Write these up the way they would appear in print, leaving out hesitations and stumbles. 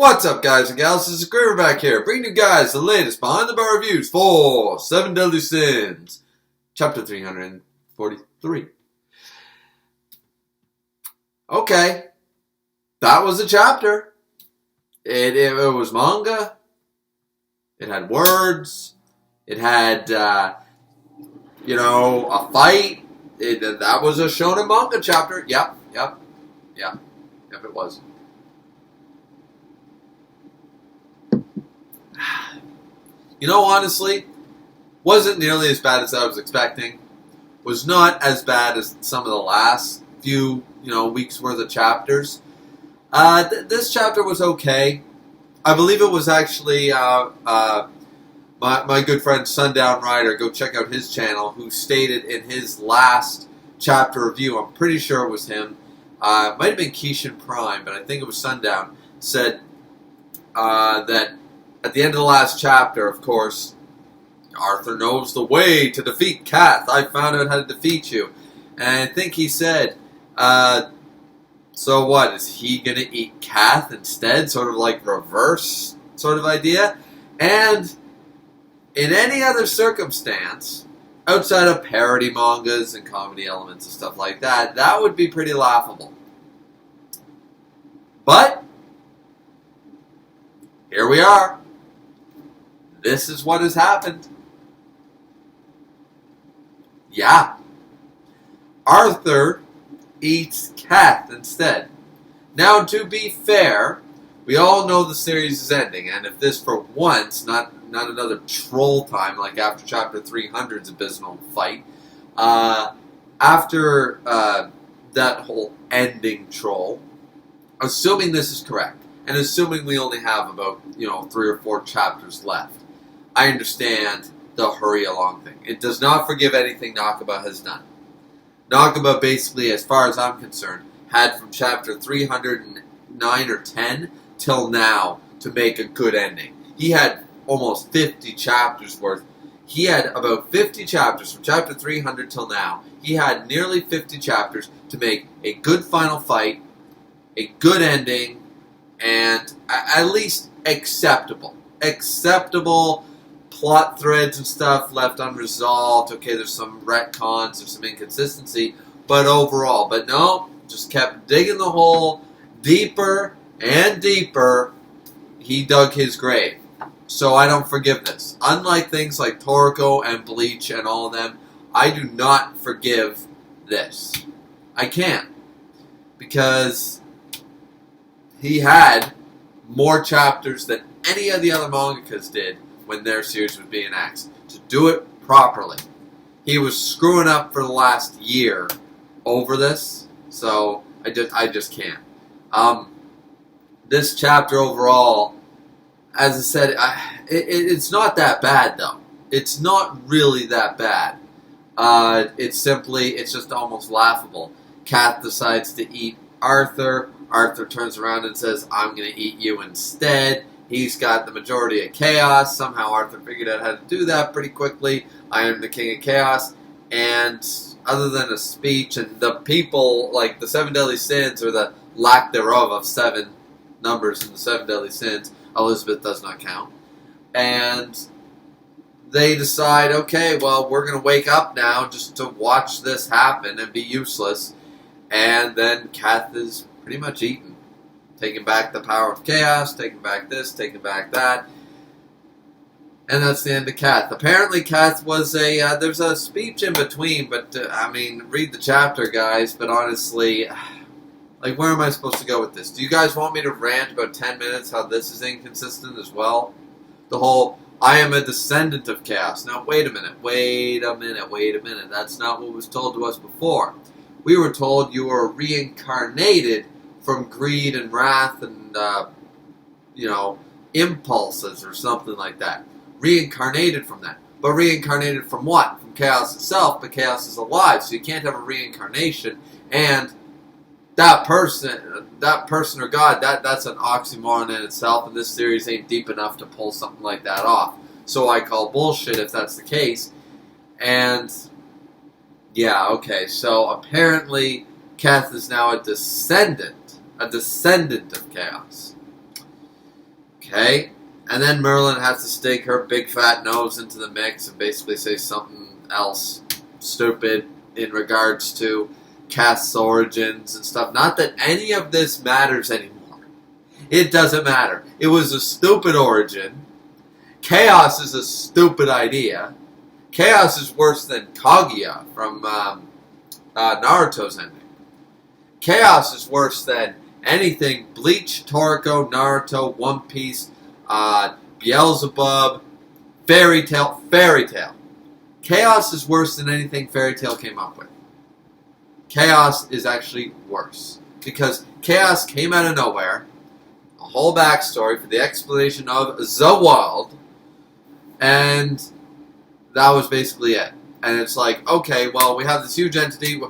What's up, guys and gals? This is Griever back here, bringing you guys the latest behind-the-bar reviews for Seven Deadly Sins, Chapter 343. Okay, that was a chapter. It was manga. It had words. It had, a fight. That was a shonen manga chapter. Yep, it was. Honestly, wasn't nearly as bad as I was expecting. Was not as bad as some of the last few, weeks worth of chapters. This chapter was okay. I believe it was actually my good friend Sundown Rider. Go check out his channel. Who stated in his last chapter review, I'm pretty sure it was him. It might have been Keishan Prime, but I think it was Sundown. Said that. At the end of the last chapter, of course, Arthur knows the way to defeat Kath. I found out how to defeat you. And I think he said, so what, is he going to eat Kath instead? Sort of like reverse sort of idea. And in any other circumstance, outside of parody mangas and comedy elements and stuff like that, that would be pretty laughable. But here we are. This is what has happened. Yeah. Arthur eats Kath instead. Now, to be fair, we all know the series is ending, and if this for once, not another troll time like after Chapter 300's abysmal fight, after that whole ending troll, assuming this is correct, and assuming we only have about, 3 or 4 chapters left, I understand the hurry along thing. It does not forgive anything Nakaba has done. Nakaba basically, as far as I'm concerned, had from chapter 309 or 10 till now to make a good ending. He had almost 50 chapters worth. He had about 50 chapters from chapter 300 till now. He had nearly 50 chapters to make a good final fight, a good ending, and at least acceptable. Acceptable plot threads and stuff left unresolved. Okay, there's some retcons, there's some inconsistency, but overall. But no, just kept digging the hole deeper and deeper. He dug his grave. So I don't forgive this. Unlike things like Toriko and Bleach and all of them, I do not forgive this. I can't. Because he had more chapters than any of the other mangakas did when their series was being axed. To do it properly. He was screwing up for the last year over this, so I just can't. This chapter overall, as I said, it's not that bad though. It's not really that bad. It's just almost laughable. Kath decides to eat Arthur. Arthur turns around and says, I'm going to eat you instead. He's got the majority of chaos. Somehow Arthur figured out how to do that pretty quickly. I am the king of chaos. And other than a speech and the people, like the 7 deadly sins, or the lack thereof of 7 numbers in the 7 deadly sins, Elizabeth does not count. And they decide, okay, well, we're going to wake up now just to watch this happen and be useless. And then Kath is pretty much eaten. Taking back the power of chaos, taking back this, taking back that. And that's the end of Kath. Apparently Kath was there's a speech in between, but, read the chapter, guys. But honestly, where am I supposed to go with this? Do you guys want me to rant about 10 minutes how this is inconsistent as well? The whole, I am a descendant of chaos. Now, wait a minute. That's not what was told to us before. We were told you were reincarnated from greed and wrath and, impulses or something like that. Reincarnated from that. But reincarnated from what? From chaos itself, but chaos is alive, so you can't have a reincarnation. And that person or God, that's an oxymoron in itself, and this series ain't deep enough to pull something like that off. So I call bullshit if that's the case. And, yeah, okay, so apparently Kath is now a descendant of chaos. Okay. And then Merlin has to stick her big fat nose into the mix and basically say something else stupid in regards to Cath's origins and stuff. Not that any of this matters anymore. It doesn't matter. It was a stupid origin. Chaos is a stupid idea. Chaos is worse than Kaguya from Naruto's ending. Chaos is worse than anything Bleach, Toriko, Naruto, One Piece, Beelzebub, Fairy Tail. Chaos is worse than anything Fairy Tail came up with. Chaos is actually worse. Because Chaos came out of nowhere, a whole backstory for the explanation of the world, and that was basically it. And it's like, okay, well, we have this huge entity.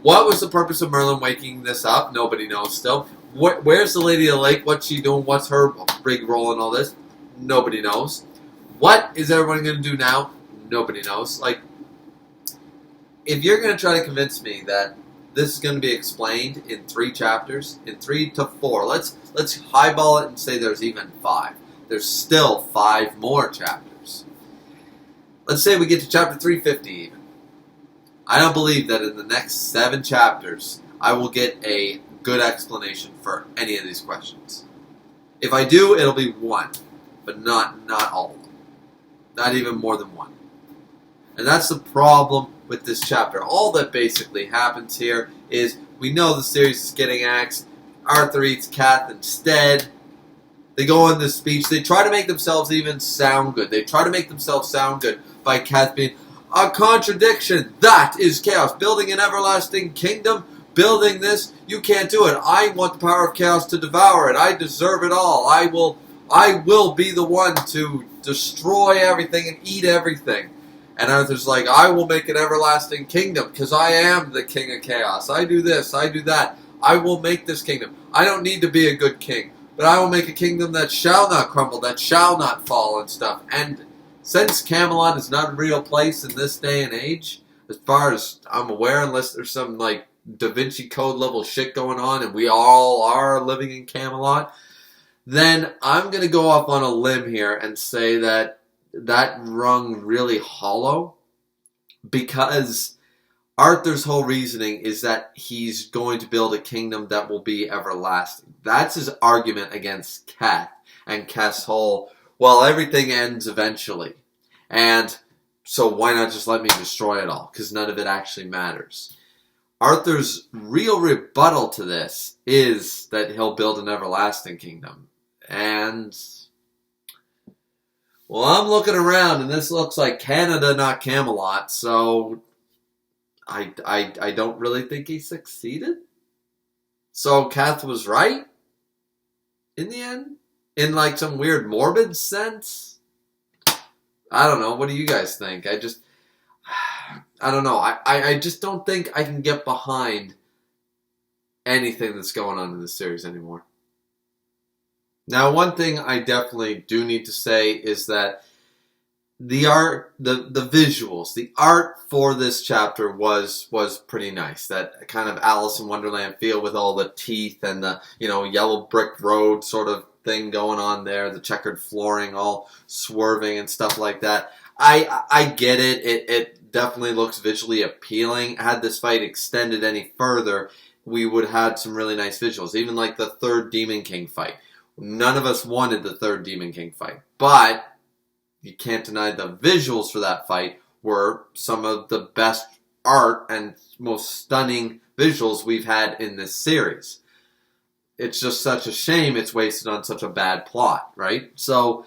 What was the purpose of Merlin waking this up? Nobody knows still. Where's the Lady of the Lake? What's she doing? What's her big role in all this? Nobody knows. What is everyone going to do now? Nobody knows. Like, if you're going to try to convince me that this is going to be explained in 3 chapters, in 3 to 4, let's highball it and say there's even 5. There's still 5 more chapters. Let's say we get to chapter 350 even. I don't believe that in the next 7 chapters I will get a good explanation for any of these questions. If I do, it'll be 1, but not all of them. Not even more than 1. And that's the problem with this chapter. All that basically happens here is we know the series is getting axed. Arthur eats Cath instead. They go on this speech. They try to make themselves even sound good. They try to make themselves sound good by Cath being a contradiction. That is chaos. Building an everlasting kingdom. Building this. You can't do it. I want the power of chaos to devour it. I deserve it all. I will be the one to destroy everything and eat everything. And Arthur's like, I will make an everlasting kingdom because I am the king of chaos. I do this. I do that. I will make this kingdom. I don't need to be a good king. But I will make a kingdom that shall not crumble, that shall not fall and stuff. And since Camelot is not a real place in this day and age, as far as I'm aware, unless there's some like Da Vinci Code level shit going on and we all are living in Camelot, then I'm going to go off on a limb here and say that rung really hollow because Arthur's whole reasoning is that he's going to build a kingdom that will be everlasting. That's his argument against Cath and Cath's whole, well, everything ends eventually. And so why not just let me destroy it all? Because none of it actually matters. Arthur's real rebuttal to this is that he'll build an everlasting kingdom. And, well, I'm looking around and this looks like Canada, not Camelot, so I don't really think he succeeded. So Cath was right in the end? In like some weird morbid sense? I don't know. What do you guys think? I don't know. I just don't think I can get behind anything that's going on in this series anymore. Now, one thing I definitely do need to say is that the art, the visuals, the art for this chapter was pretty nice. That kind of Alice in Wonderland feel with all the teeth and the, yellow brick road sort of thing going on there, the checkered flooring all swerving and stuff like that. I get it. It definitely looks visually appealing. Had this fight extended any further, we would have had some really nice visuals. Even like the third Demon King fight. None of us wanted the third Demon King fight, but you can't deny the visuals for that fight were some of the best art and most stunning visuals we've had in this series. It's just such a shame it's wasted on such a bad plot, right? So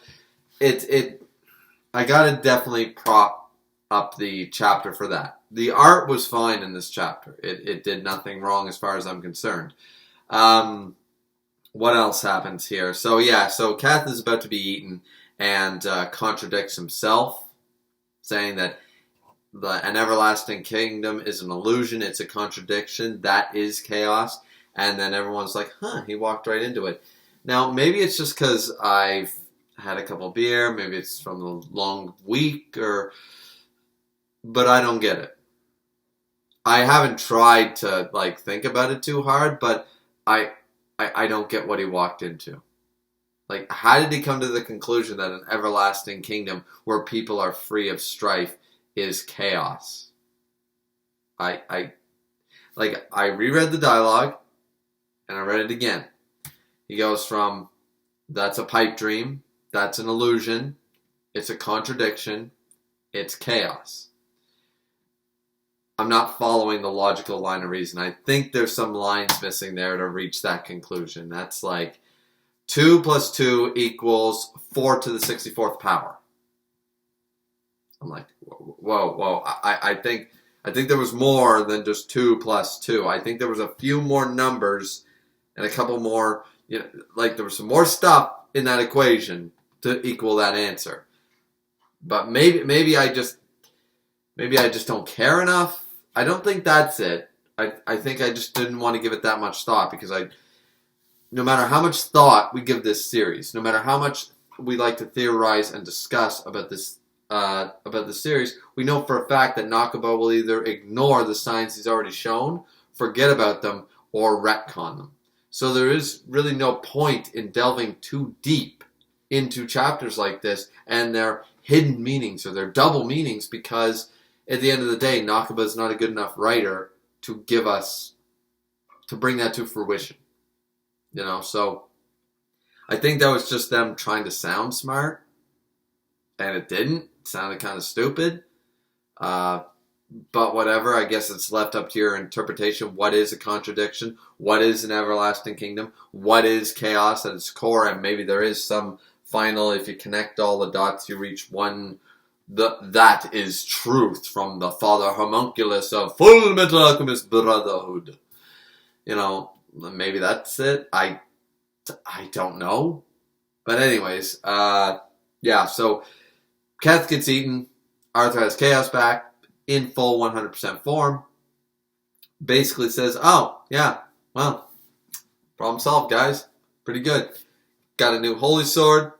I gotta definitely prop up the chapter for that. The art was fine in this chapter. It did nothing wrong as far as I'm concerned. What else happens here? So Cath is about to be eaten and contradicts himself, saying that an everlasting kingdom is an illusion, it's a contradiction, that is chaos, and then everyone's like, he walked right into it. Now, maybe it's just because I've had a couple beer, maybe it's from the long week, but I don't get it. I haven't tried to think about it too hard, but I don't get what he walked into. Like, how did he come to the conclusion that an everlasting kingdom where people are free of strife is chaos? I reread the dialogue, and I read it again. He goes from, that's a pipe dream, that's an illusion, it's a contradiction, it's chaos. I'm not following the logical line of reason. I think there's some lines missing there to reach that conclusion. That's like 2 plus 2 equals 4 to the 64th power. I'm like, whoa. I think there was more than just 2 plus 2. I think there was a few more numbers and a couple more, like there was some more stuff in that equation to equal that answer. But maybe I just don't care enough. I don't think that's it. I think I just didn't want to give it that much thought because no matter how much thought we give this series, no matter how much we like to theorize and discuss about this series, we know for a fact that Nakaba will either ignore the signs he's already shown, forget about them, or retcon them. So there is really no point in delving too deep into chapters like this and their hidden meanings or their double meanings, because at the end of the day, Nakaba is not a good enough writer to bring that to fruition. So I think that was just them trying to sound smart, and it didn't. It sounded kind of stupid. But whatever, I guess it's left up to your interpretation. What is a contradiction? What is an everlasting kingdom? What is chaos at its core? And maybe there is some final, if you connect all the dots, you reach one, that is truth from the Father Homunculus of Full Metal Alchemist Brotherhood. Maybe that's it. I don't know. But anyways, so Keth gets eaten. Arthur has chaos back in full 100% form. Basically says, oh, yeah, well, problem solved, guys. Pretty good. Got a new holy sword.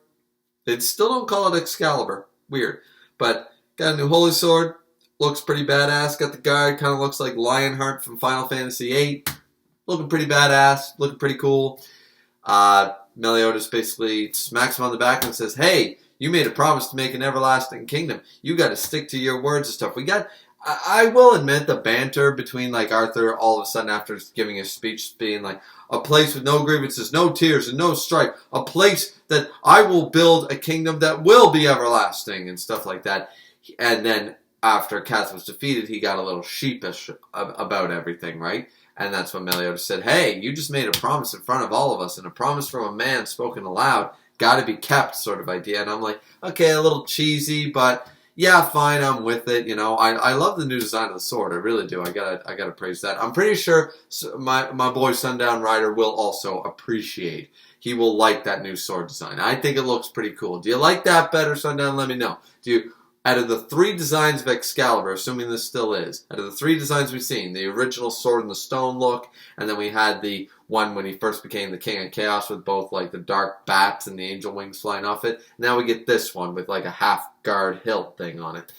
They still don't call it Excalibur. Weird. But got a new holy sword. Looks pretty badass. Got the guard. Kind of looks like Lionheart from Final Fantasy VIII. Looking pretty badass. Looking pretty cool. Meliodas basically smacks him on the back and says, hey, you made a promise to make an everlasting kingdom. You got to stick to your words and stuff. I will admit the banter between like Arthur all of a sudden after giving his speech being like, a place with no grievances, no tears, and no strife. A place that I will build a kingdom that will be everlasting and stuff like that. And then after Keth was defeated, he got a little sheepish about everything, right? And that's when Meliodas said, hey, you just made a promise in front of all of us, and a promise from a man spoken aloud got to be kept sort of idea. And I'm like, okay, a little cheesy, but yeah, fine, I'm with it. I love the new design of the sword. I really do. I gotta praise that. I'm pretty sure my boy Sundown Rider will also appreciate. He will like that new sword design. I think it looks pretty cool. Do you like that better, Sundown? Let me know. Out of the 3 designs of Excalibur, assuming this still is, out of the 3 designs we've seen, the original Sword in the Stone look, and then we had the one when he first became the King of Chaos with both like the dark bats and the angel wings flying off it. Now we get this one with like a half-guard hilt thing on it.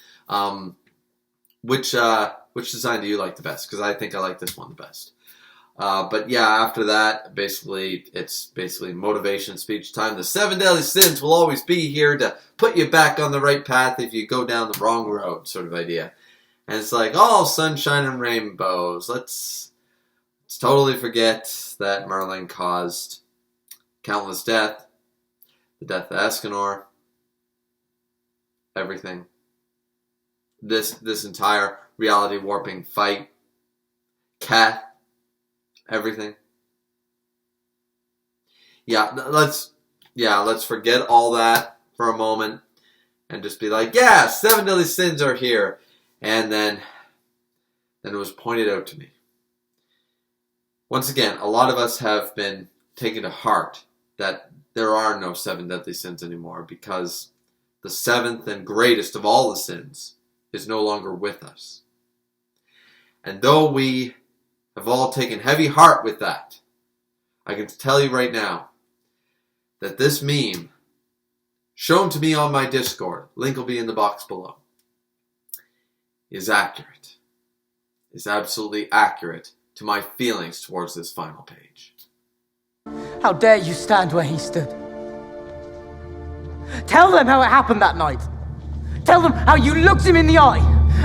Which design do you like the best? Because I think I like this one the best. But yeah, after that, it's motivation speech time. The 7 deadly sins will always be here to put you back on the right path if you go down the wrong road, sort of idea. And it's like, all sunshine and rainbows. Let's totally forget that Merlin caused countless death, the death of Escanor, everything. This entire reality warping fight, Keth, everything. Let's forget all that for a moment and just be like, yeah, 7 deadly sins are here. And then it was pointed out to me. Once again, a lot of us have been taken to heart that there are no 7 deadly sins anymore because the 7th and greatest of all the sins is no longer with us. And though we have all taken heavy heart with that, I can tell you right now that this meme, shown to me on my Discord, link will be in the box below, is accurate. Is absolutely accurate to my feelings towards this final page. How dare you stand where he stood? Tell them how it happened that night. Tell them how you looked him in the eye,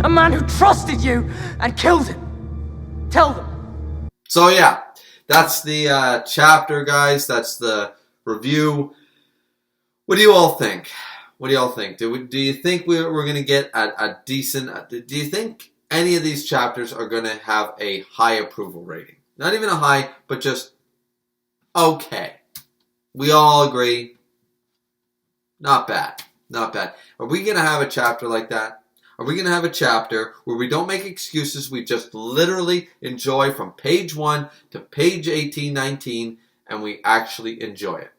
a man who trusted you, and killed him. Tell them. So yeah, that's the chapter, guys. That's the review. What do you all think? What do y'all think? Do you think we're going to get a decent... Do you think any of these chapters are going to have a high approval rating? Not even a high, but just okay. We all agree. Not bad. Not bad. Are we going to have a chapter like that? Are we going to have a chapter where we don't make excuses, we just literally enjoy from page 1 to page 18, 19, and we actually enjoy it?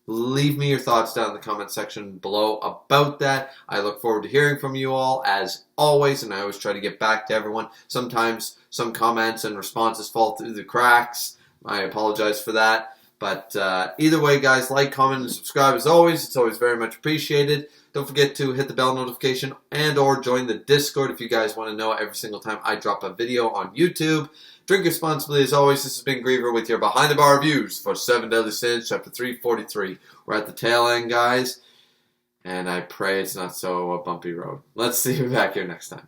Leave me your thoughts down in the comment section below about that. I look forward to hearing from you all, as always, and I always try to get back to everyone. Sometimes some comments and responses fall through the cracks. I apologize for that. But either way, guys, like, comment, and subscribe as always. It's always very much appreciated. Don't forget to hit the bell notification and or join the Discord if you guys want to know every single time I drop a video on YouTube. Drink responsibly as always. This has been Griever with your Behind the Bar reviews for 7 Deadly Sins, Chapter 343. We're at the tail end, guys, and I pray it's not so a bumpy road. Let's see you back here next time.